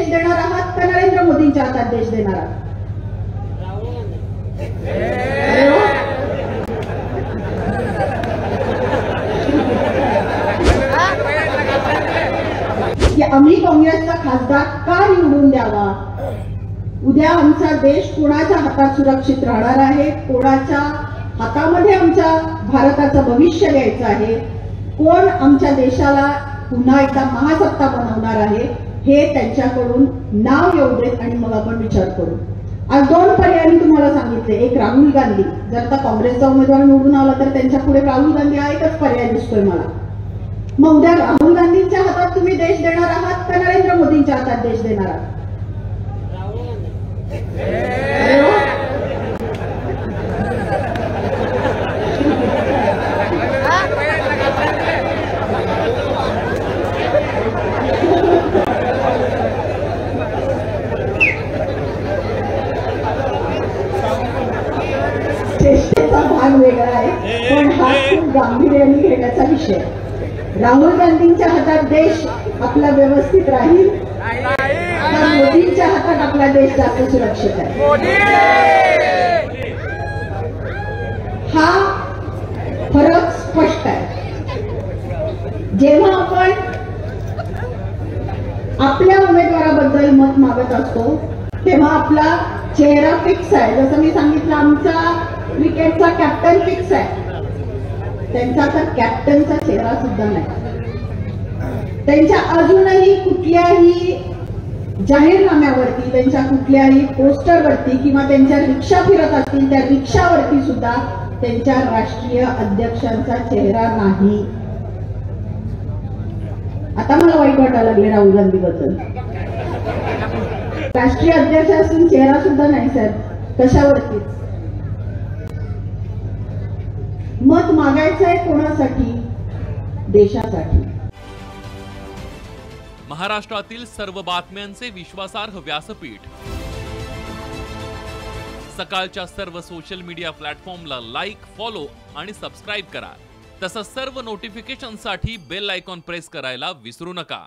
देश देणार आहात का नरेंद्र मोदींच्या हातात देश देणार आहात? आम्ही काँग्रेसचा खासदार का निवडून द्यावा? उद्या आमचा देश कोणाच्या हातात सुरक्षित राहणार आहे? कोणाच्या हातामध्ये आमच्या भारताचं भविष्य द्यायचं आहे? कोण आमच्या देशाला पुन्हा एकदा महासत्ता बनवणार आहे? हे त्यांच्याकडून नाव येऊ देत आणि मग आपण विचार करू. आज दोन पर्याय तुम्हाला सांगितले. एक राहुल गांधी, जर आता काँग्रेसचा उमेदवार निवडून आला तर त्यांच्या पुढे राहुल गांधी हा एकच पर्याय दिसतोय मला. मग उद्या राहुल गांधींच्या हातात तुम्ही देश देणार आहात का नरेंद्र मोदींच्या हातात देश देणार आहात? चेष्टेचा भाग वेगळा आहे, पण हा खूप गांभीर्याने घेण्याचा विषय. राहुल गांधींच्या हातात देश आपला व्यवस्थित राहील, मोदींच्या हातात आपला देश जास्त सुरक्षित आहे. हा फरक स्पष्ट आहे. जेव्हा आपण आपल्या उमेदवाराबद्दल मत मागत असतो तेव्हा आपला चेहरा फिक्स आहे. जसं मी सांगितलं, आमचा क्रिकेटचा कॅप्टन फिक्स आहे, त्यांचा तर कॅप्टनचा चेहरा सुद्धा नाही. त्यांच्या अजूनही कुठल्याही जाहीरनाम्यावरती, त्यांच्या कुठल्याही पोस्टरवरती किंवा त्यांच्या रिक्षा फिरत असतील त्या रिक्षावरती सुद्धा त्यांच्या राष्ट्रीय अध्यक्षांचा चेहरा नाही. आता मला वाईट वाटायला लागले राहुल गांधी बद्दल. राष्ट्रीय अध्यक्ष असून चेहरा सुद्धा नाही सर, कशावरतीच. मत मागायचंय कोणासाठी? देशासाठी. महाराष्ट्रातील सर्व बातम्यांचे विश्वासार्ह व्यासपीठ. सकाळच्या सर्व सोशल मीडिया प्लॅटफॉर्मला लाईक, फॉलो आणि सबस्क्राईब करा. तसंच सर्व नोटिफिकेशनसाठी बेल आयकॉन प्रेस करायला विसरू नका.